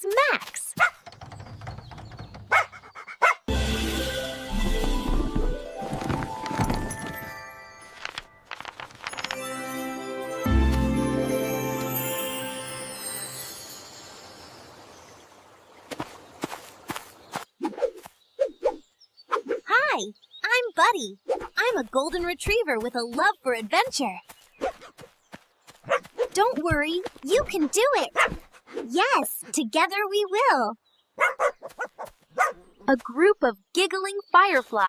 is Max. Hi, I'm Buddy. I'm a golden retriever with a love for adventure. Don't worry, you can do it. Yes, together we will. A group of giggling fireflies.